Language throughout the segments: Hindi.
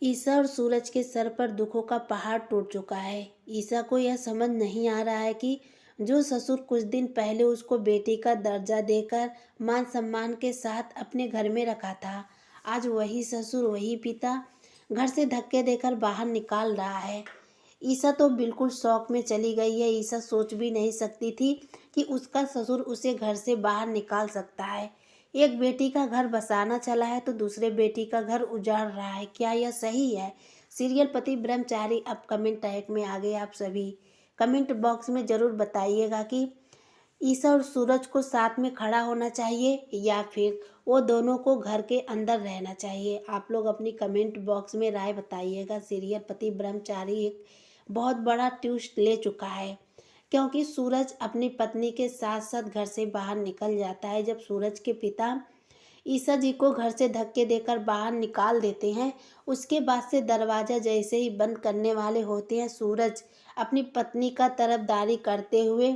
ईसा और सूरज के सर पर दुखों का पहाड़ टूट चुका है। ईसा को यह समझ नहीं आ रहा है कि जो ससुर कुछ दिन पहले उसको बेटी का दर्जा देकर मान सम्मान के साथ अपने घर में रखा था, आज वही ससुर, वही पिता घर से धक्के देकर बाहर निकाल रहा है। ईसा तो बिल्कुल शौक में चली गई है। ईसा सोच भी नहीं सकती थी कि उसका ससुर उसे घर से बाहर निकाल सकता है। एक बेटी का घर बसाना चला है तो दूसरे बेटी का घर उजाड़ रहा है। क्या यह सही है? सीरियल पति ब्रह्मचारी अब कमेंट टैग में आ गए। आप सभी कमेंट बॉक्स में ज़रूर बताइएगा कि ईसा और सूरज को साथ में खड़ा होना चाहिए या फिर वो दोनों को घर के अंदर रहना चाहिए। आप लोग अपनी कमेंट बॉक्स में राय बताइएगा। सीरियल पति ब्रह्मचारी एक बहुत बड़ा ट्विस्ट ले चुका है, क्योंकि सूरज अपनी पत्नी के साथ साथ घर से बाहर निकल जाता है। जब सूरज के पिता ईसा जी को घर से धक्के देकर बाहर निकाल देते हैं, उसके बाद से दरवाज़ा जैसे ही बंद करने वाले होते हैं, सूरज अपनी पत्नी का तरफदारी करते हुए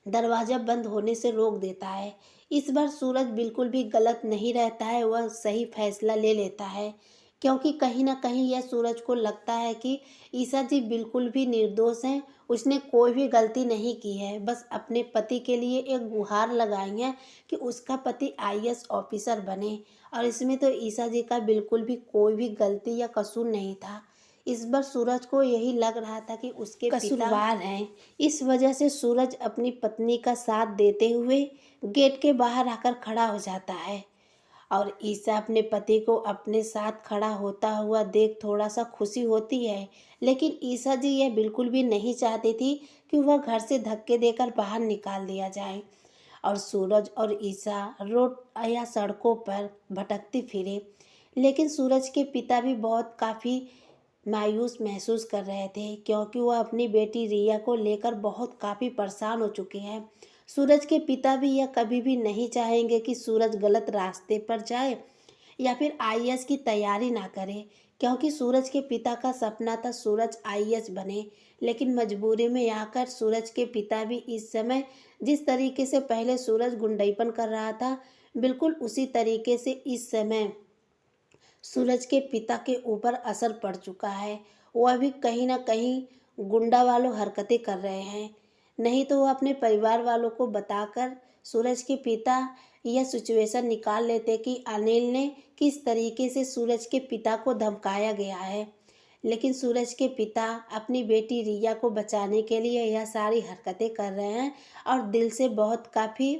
दरवाज़ा बंद होने से रोक देता है। इस बार सूरज बिल्कुल भी गलत नहीं रहता है, वह सही फैसला ले लेता है, क्योंकि कहीं ना कहीं यह सूरज को लगता है कि ईसा जी बिल्कुल भी निर्दोष हैं। उसने कोई भी गलती नहीं की है, बस अपने पति के लिए एक गुहार लगाई है कि उसका पति आईएएस ऑफिसर बने, और इसमें तो ईसा जी का बिल्कुल भी कोई भी गलती या कसूर नहीं था। इस बार सूरज को यही लग रहा था कि उसके कसूरवार हैं। इस वजह से सूरज अपनी पत्नी का साथ देते हुए गेट के बाहर आकर खड़ा हो जाता है, और ईसा अपने पति को अपने साथ खड़ा होता हुआ देख थोड़ा सा खुशी होती है। लेकिन ईसा जी यह बिल्कुल भी नहीं चाहती थी कि वह घर से धक्के देकर बाहर निकाल दिया जाए और सूरज और ईसा रोड या सड़कों पर भटकती फिरे। लेकिन सूरज के पिता भी बहुत काफ़ी मायूस महसूस कर रहे थे, क्योंकि वह अपनी बेटी रिया को लेकर बहुत काफ़ी परेशान हो चुके हैं। सूरज के पिता भी यह कभी भी नहीं चाहेंगे कि सूरज गलत रास्ते पर जाए या फिर आईएएस की तैयारी ना करे, क्योंकि सूरज के पिता का सपना था सूरज आईएएस बने। लेकिन मजबूरी में आकर सूरज के पिता भी इस समय जिस तरीके से पहले सूरज गुंडईपन कर रहा था, बिल्कुल उसी तरीके से इस समय सूरज के पिता के ऊपर असर पड़ चुका है। वह भी कहीं ना कहीं गुंडा वालों हरकतें कर रहे हैं। नहीं तो वो अपने परिवार वालों को बताकर सूरज के पिता यह सिचुएशन निकाल लेते कि अनिल ने किस तरीके से सूरज के पिता को धमकाया गया है। लेकिन सूरज के पिता अपनी बेटी रिया को बचाने के लिए यह सारी हरकतें कर रहे हैं, और दिल से बहुत काफ़ी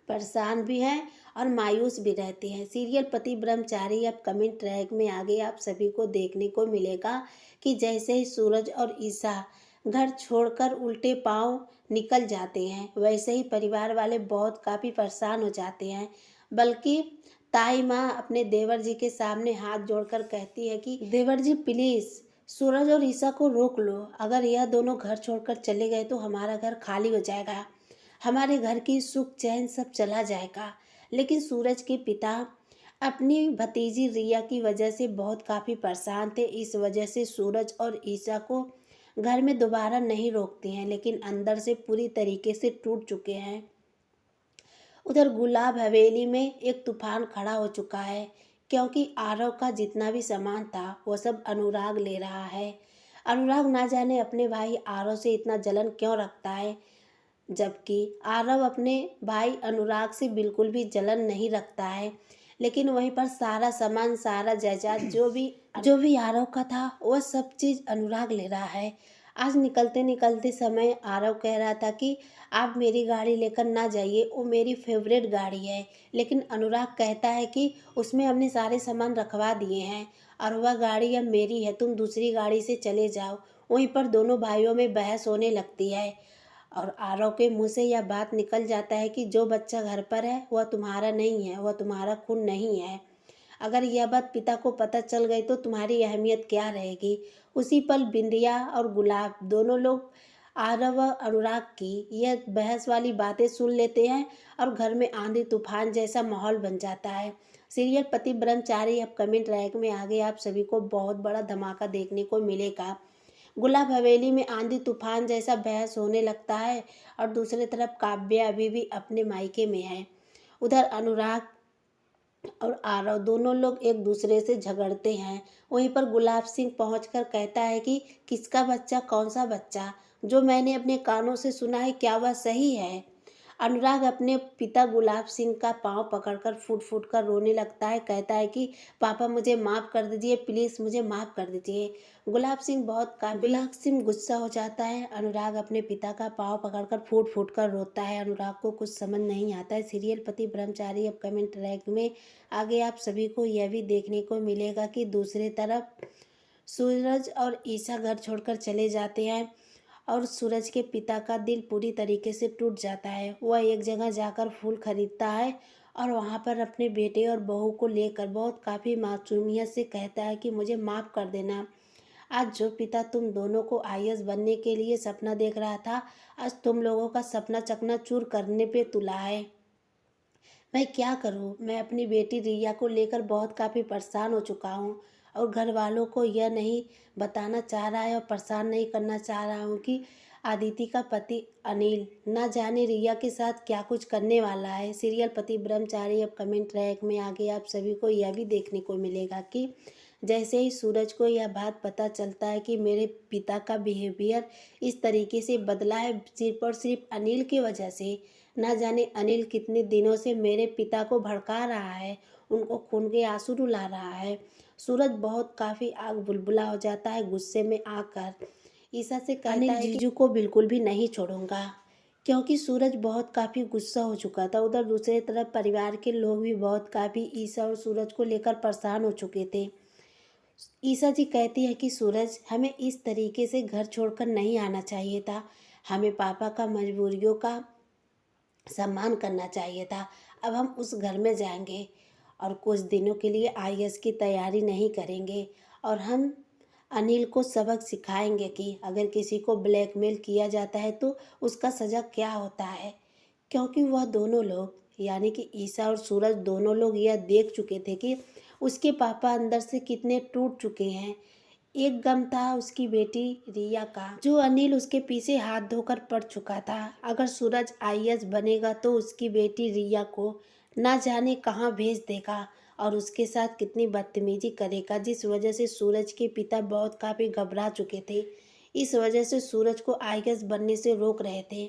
परेशान भी हैं और मायूस भी रहते हैं। सीरियल पति ब्रह्मचारी अब कमेंट ट्रैक में आगे आप सभी को देखने को मिलेगा कि जैसे ही सूरज और ईसा घर छोड़कर उल्टे पांव निकल जाते हैं, वैसे ही परिवार वाले बहुत काफ़ी परेशान हो जाते हैं। बल्कि ताई माँ अपने देवर जी के सामने हाथ जोड़कर कहती है कि देवर जी प्लीज़ सूरज और ईसा को रोक लो, अगर यह दोनों घर छोड़कर चले गए तो हमारा घर खाली हो जाएगा, हमारे घर की सुख चैन सब चला जाएगा। लेकिन सूरज के पिता अपनी भतीजी रिया की वजह से बहुत काफ़ी परेशान थे। इस वजह से सूरज और ईसा को घर में दोबारा नहीं रोकते हैं, लेकिन अंदर से पूरी तरीके से टूट चुके हैं। उधर गुलाब हवेली में एक तूफान खड़ा हो चुका है, क्योंकि आरव का जितना भी सामान था वो सब अनुराग ले रहा है। अनुराग ना जाने अपने भाई आरव से इतना जलन क्यों रखता है, जबकि आरव अपने भाई अनुराग से बिल्कुल भी जलन नहीं रखता है। लेकिन वहीं पर सारा सामान, सारा जायदाद जो भी आरव का था, वह सब चीज़ अनुराग ले रहा है। आज निकलते निकलते समय आरव कह रहा था कि आप मेरी गाड़ी लेकर ना जाइए, वो मेरी फेवरेट गाड़ी है। लेकिन अनुराग कहता है कि उसमें हमने सारे सामान रखवा दिए हैं और वह गाड़ी अब मेरी है, तुम दूसरी गाड़ी से चले जाओ। वहीं पर दोनों भाइयों में बहस होने लगती है, और आरव के मुंह से यह बात निकल जाता है कि जो बच्चा घर पर है वह तुम्हारा नहीं है, वह तुम्हारा खून नहीं है। अगर यह बात पिता को पता चल गई तो तुम्हारी अहमियत क्या रहेगी। उसी पल बिंदिया और गुलाब दोनों लोग आरव व अनुराग की यह बहस वाली बातें सुन लेते हैं, और घर में आंधी तूफान जैसा माहौल बन जाता है। सीरियल पति ब्रह्मचारी अब कमेंट रैक में आगे आप सभी को बहुत बड़ा धमाका देखने को मिलेगा। गुलाब हवेली में आंधी तूफान जैसा बहस होने लगता है, और दूसरी तरफ काव्या अभी भी अपने मायके में है। उधर अनुराग और आरव दोनों लोग एक दूसरे से झगड़ते हैं। वहीं पर गुलाब सिंह पहुंचकर कहता है कि किसका बच्चा, कौन सा बच्चा? जो मैंने अपने कानों से सुना है, क्या वह सही है? अनुराग अपने पिता गुलाब सिंह का पांव पकड़कर फूट फूट कर रोने लगता है। कहता है कि पापा मुझे माफ़ कर दीजिए, प्लीज़ मुझे माफ़ कर दीजिए। गुलाब सिंह गुस्सा हो जाता है। अनुराग अपने पिता का पांव पकड़कर फूट फूट कर रोता है। अनुराग को कुछ समझ नहीं आता है। सीरियल पति ब्रह्मचारी अपकमिंग ट्रैक में आगे आप सभी को यह भी देखने को मिलेगा कि दूसरी तरफ सूरज और ईशा घर छोड़कर चले जाते हैं और सूरज के पिता का दिल पूरी तरीके से टूट जाता है। वह एक जगह जाकर फूल खरीदता है और वहाँ पर अपने बेटे और बहू को लेकर बहुत काफ़ी मासूमियत से कहता है कि मुझे माफ़ कर देना। आज जो पिता तुम दोनों को आईएएस बनने के लिए सपना देख रहा था, आज तुम लोगों का सपना चकनाचूर करने पे तुला है। मैं क्या करूं? मैं अपनी बेटी रिया को लेकर बहुत काफ़ी परेशान हो चुका हूं और घर वालों को यह नहीं बताना चाह रहा है और परेशान नहीं करना चाह रहा हूं कि आदिति का पति अनिल ना जाने रिया के साथ क्या कुछ करने वाला है। सीरियल पति ब्रह्मचारी अब कमेंट ट्रैक में आगे आप सभी को यह भी देखने को मिलेगा कि जैसे ही सूरज को यह बात पता चलता है कि मेरे पिता का बिहेवियर इस तरीके से बदला है सिर्फ और सिर्फ अनिल की वजह से। ना जाने अनिल कितने दिनों से मेरे पिता को भड़का रहा है, उनको खून के आंसू रुला रहा है। सूरज बहुत काफ़ी आग बुलबुला हो जाता है गुस्से में आकर। ईशा से कहता है जीजू को बिल्कुल भी नहीं छोड़ूंगा, क्योंकि सूरज बहुत काफ़ी गुस्सा हो चुका था। उधर दूसरी तरफ परिवार के लोग भी बहुत काफ़ी ईशा और सूरज को लेकर परेशान हो चुके थे। ईशा जी कहती है कि सूरज, हमें इस तरीके से घर छोड़कर नहीं आना चाहिए था। हमें पापा का मजबूरियों का सम्मान करना चाहिए था। अब हम उस घर में जाएंगे और कुछ दिनों के लिए आईएएस की तैयारी नहीं करेंगे और हम अनिल को सबक सिखाएंगे कि अगर किसी को ब्लैकमेल किया जाता है तो उसका सज़ा क्या होता है। क्योंकि वह दोनों लोग यानी कि ईशा और सूरज दोनों लोग यह देख चुके थे कि उसके पापा अंदर से कितने टूट चुके हैं। एक गम था उसकी बेटी रिया का, जो अनिल उसके पीछे हाथ धोकर पड़ चुका था। अगर सूरज आईएएस बनेगा तो उसकी बेटी रिया को ना जाने कहाँ भेज देगा और उसके साथ कितनी बदतमीजी करेगा, जिस वजह से सूरज के पिता बहुत काफ़ी घबरा चुके थे। इस वजह से सूरज को आईएएस बनने से रोक रहे थे।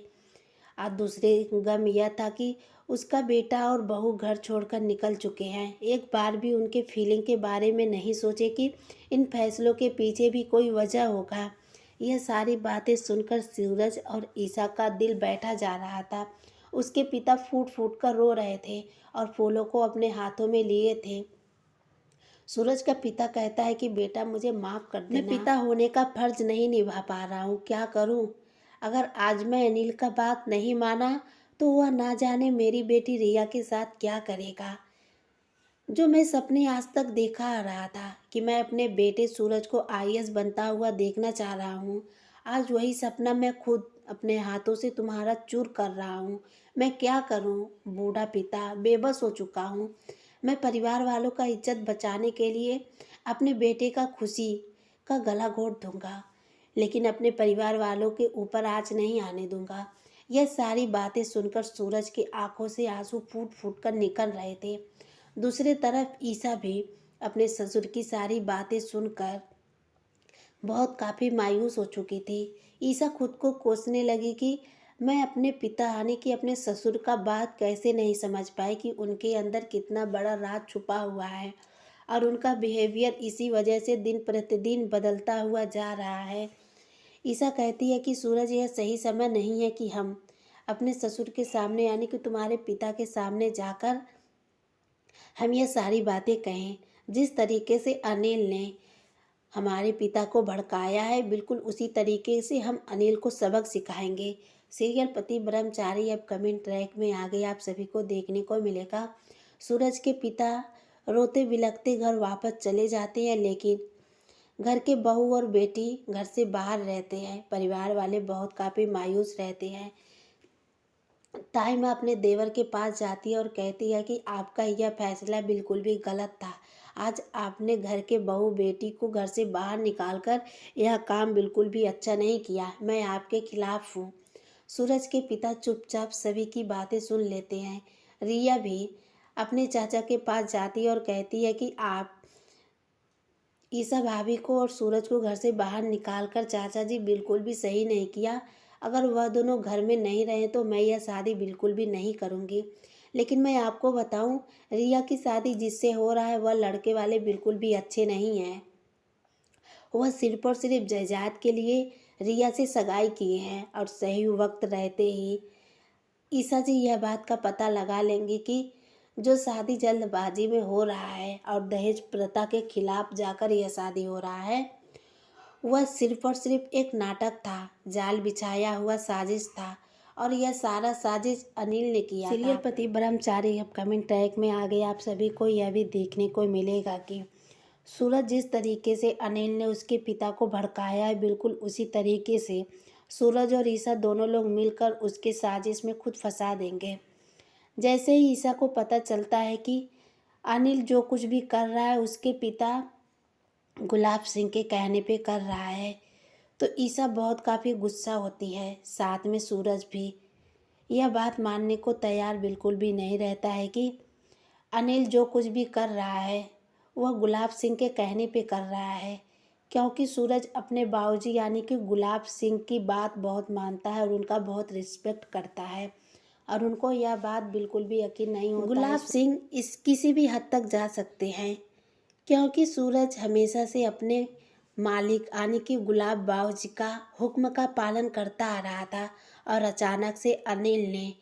और दूसरे गम यह था कि उसका बेटा और बहू घर छोड़कर निकल चुके हैं। एक बार भी उनके फीलिंग के बारे में नहीं सोचे कि इन फैसलों के पीछे भी कोई वजह होगा। यह सारी बातें सुनकर सूरज और ईशा का दिल बैठा जा रहा था। उसके पिता फूट फूट कर रो रहे थे और फूलों को अपने हाथों में लिए थे। सूरज का पिता कहता है कि बेटा मुझे माफ़ कर देना, मैं पिता होने का फर्ज नहीं निभा पा रहा हूँ, क्या करूँ? अगर आज मैं अनिल का बात नहीं माना तो वह ना जाने मेरी बेटी रिया के साथ क्या करेगा। जो मैं सपने आज तक देखा आ रहा था कि मैं अपने बेटे सूरज को आईएएस बनता हुआ देखना चाह रहा हूँ, आज वही सपना मैं खुद अपने हाथों से तुम्हारा चूर कर रहा हूँ। मैं क्या करूँ? बूढ़ा पिता बेबस हो चुका हूँ। मैं परिवार वालों का इज्जत बचाने के लिए अपने बेटे का खुशी का गला घोट दूंगा, लेकिन अपने परिवार वालों के ऊपर आँच नहीं आने दूंगा। यह सारी बातें सुनकर सूरज की आंखों से आंसू फूट फूट कर निकल रहे थे। दूसरी तरफ ईशा भी अपने ससुर की सारी बातें सुनकर बहुत काफ़ी मायूस हो चुकी थी। ईशा खुद को कोसने लगी कि मैं अपने पिता यानी कि अपने ससुर का बात कैसे नहीं समझ पाई कि उनके अंदर कितना बड़ा राज छुपा हुआ है और उनका बिहेवियर इसी वजह से दिन प्रतिदिन बदलता हुआ जा रहा है। ईशा कहती है कि सूरज, यह सही समय नहीं है कि हम अपने ससुर के सामने यानी कि तुम्हारे पिता के सामने जाकर हम ये सारी बातें कहें। जिस तरीके से अनिल ने हमारे पिता को भड़काया है, बिल्कुल उसी तरीके से हम अनिल को सबक सिखाएंगे। सीरियल पति ब्रह्मचारी अब कमेंट ट्रैक में आगे आप सभी को देखने को मिलेगा। सूरज के पिता रोते बिलखते घर वापस चले जाते हैं, लेकिन घर के बहू और बेटी घर से बाहर रहते हैं। परिवार वाले बहुत काफ़ी मायूस रहते हैं। ताई माँ अपने देवर के पास जाती है और कहती है कि आपका यह फैसला बिल्कुल भी गलत था। आज आपने घर के बहू बेटी को घर से बाहर निकालकर यह काम बिल्कुल भी अच्छा नहीं किया। मैं आपके खिलाफ हूँ। सूरज के पिता चुपचाप सभी की बातें सुन लेते हैं। रिया भी अपने चाचा के पास जाती है और कहती है कि आप ईशा भाभी को और सूरज को घर से बाहर निकाल कर चाचा जी बिल्कुल भी सही नहीं किया। अगर वह दोनों घर में नहीं रहे तो मैं यह शादी बिल्कुल भी नहीं करूँगी। लेकिन मैं आपको बताऊँ, रिया की शादी जिससे हो रहा है वह लड़के वाले बिल्कुल भी अच्छे नहीं हैं। वह सिर्फ और सिर्फ जायदाद के लिए रिया से सगाई किए हैं और सही वक्त रहते ही ईसा जी यह बात का पता लगा लेंगे कि जो शादी जल्दबाजी में हो रहा है और दहेज प्रथा के खिलाफ जाकर यह शादी हो रहा है, वह सिर्फ और सिर्फ एक नाटक था, जाल बिछाया हुआ साजिश था और यह सारा साजिश अनिल ने किया था। सीरियल पति ब्रह्मचारी अपकमिंग ट्रैक में आ गए। आप सभी को यह भी देखने को मिलेगा कि सूरज जिस तरीके से अनिल ने उसके पिता को भड़काया है, बिल्कुल उसी तरीके से सूरज और ईसा दोनों लोग मिलकर उसके साजिश में खुद फंसा देंगे। जैसे ही ईसा को पता चलता है कि अनिल जो कुछ भी कर रहा है उसके पिता गुलाब सिंह के कहने पे कर रहा है, तो ईसा बहुत काफ़ी गुस्सा होती है। साथ में सूरज भी यह बात मानने को तैयार बिल्कुल भी नहीं रहता है कि अनिल जो कुछ भी कर रहा है वह गुलाब सिंह के कहने पे कर रहा है, क्योंकि सूरज अपने बाबूजी यानी कि गुलाब सिंह की बात बहुत मानता है और उनका बहुत रिस्पेक्ट करता है और उनको यह बात बिल्कुल भी यकीन नहीं होता। गुलाब सिंह इस किसी भी हद तक जा सकते हैं, क्योंकि सूरज हमेशा से अपने मालिक यानी कि गुलाब बाबूजी का हुक्म का पालन करता आ रहा था और अचानक से अनिल ने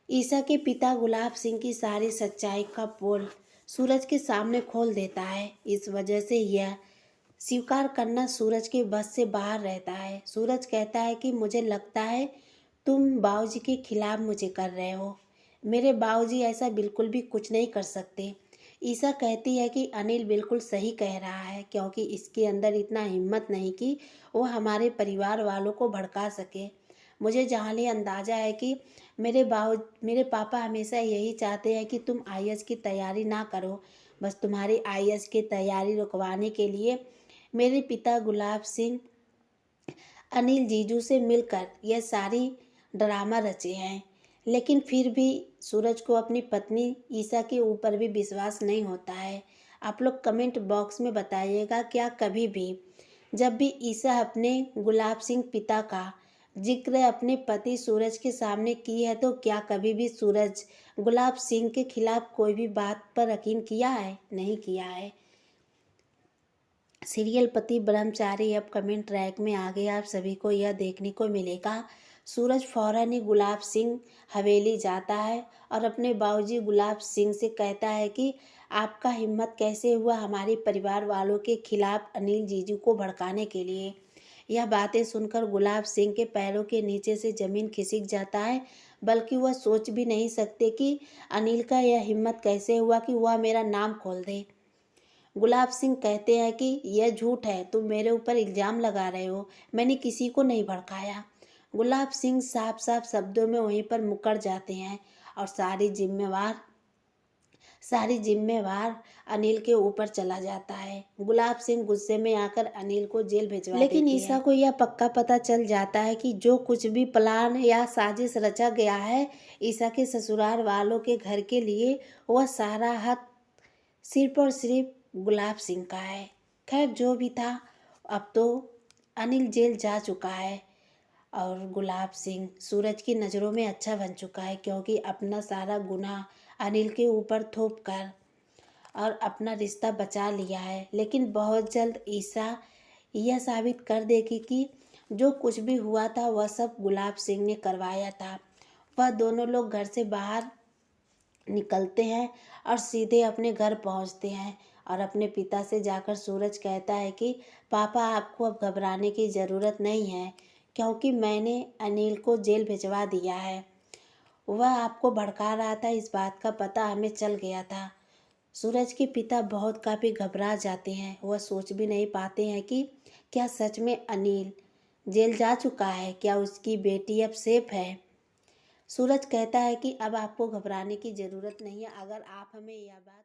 ईसा के पिता गुलाब सिंह की सारी सच्चाई का पोल सूरज के सामने खोल देता है। इस वजह से यह स्वीकार करना सूरज के बस से बाहर रहता है। सूरज कहता है कि मुझे लगता है तुम बाबूजी के खिलाफ मुझे कर रहे हो, मेरे बाबूजी ऐसा बिल्कुल भी कुछ नहीं कर सकते। ईसा कहती है कि अनिल बिल्कुल सही कह रहा है, क्योंकि इसके अंदर इतना हिम्मत नहीं कि वो हमारे परिवार वालों को भड़का सके। मुझे जहाँ ले अंदाज़ा है कि मेरे पापा हमेशा यही चाहते हैं कि तुम आईएएस की तैयारी ना करो। बस तुम्हारी आईएएस की तैयारी रुकवाने के लिए मेरे पिता गुलाब सिंह अनिल जीजू से मिलकर यह सारी ड्रामा रचे हैं। लेकिन फिर भी सूरज को अपनी पत्नी ईसा के ऊपर भी विश्वास नहीं होता है। आप लोग कमेंट बॉक्स में बताइएगा, क्या कभी भी जब भी ईसा अपने गुलाब सिंह पिता का जिक्र अपने पति सूरज के सामने की है तो क्या कभी भी सूरज गुलाब सिंह के खिलाफ कोई भी बात पर यकीन किया है? नहीं किया है। सीरियल पति ब्रह्मचारी अब कमेंट ट्रैक में आ गए। आप सभी को यह देखने को मिलेगा सूरज फौरन ही गुलाब सिंह हवेली जाता है और अपने बाबूजी गुलाब सिंह से कहता है कि आपका हिम्मत कैसे हुआ हमारे परिवार वालों के खिलाफ अनिल जीजू को भड़काने के लिए। यह बातें सुनकर गुलाब सिंह के पैरों के नीचे से ज़मीन खिसक जाता है, बल्कि वह सोच भी नहीं सकते कि अनिल का यह हिम्मत कैसे हुआ कि वह मेरा नाम खोल दे। गुलाब सिंह कहते हैं कि यह झूठ है, तुम मेरे ऊपर इल्ज़ाम लगा रहे हो, मैंने किसी को नहीं भड़काया। गुलाब सिंह साफ साफ शब्दों में वहीं पर मुकर जाते हैं और सारी जिम्मेवार अनिल के ऊपर चला जाता है। गुलाब सिंह गुस्से में आकर अनिल को जेल भिजवा देती है। लेकिन ईसा को यह पक्का पता चल जाता है कि जो कुछ भी प्लान या साजिश रचा गया है ईसा के ससुराल वालों के घर के लिए, वह सारा हक सिर्फ और सिर्फ गुलाब सिंह का है। खैर जो भी था, अब तो अनिल जेल जा चुका है और गुलाब सिंह सूरज की नज़रों में अच्छा बन चुका है, क्योंकि अपना सारा गुनाह अनिल के ऊपर थोप कर और अपना रिश्ता बचा लिया है। लेकिन बहुत जल्द ईसा यह साबित कर देगी कि जो कुछ भी हुआ था वह सब गुलाब सिंह ने करवाया था। वह दोनों लोग घर से बाहर निकलते हैं और सीधे अपने घर पहुंचते हैं और अपने पिता से जाकर सूरज कहता है कि पापा आपको अब घबराने की ज़रूरत नहीं है, क्योंकि मैंने अनिल को जेल भिजवा दिया है। वह आपको भड़का रहा था, इस बात का पता हमें चल गया था। सूरज के पिता बहुत काफ़ी घबरा जाते हैं। वह सोच भी नहीं पाते हैं कि क्या सच में अनिल जेल जा चुका है, क्या उसकी बेटी अब सेफ है। सूरज कहता है कि अब आपको घबराने की ज़रूरत नहीं है, अगर आप हमें यह बात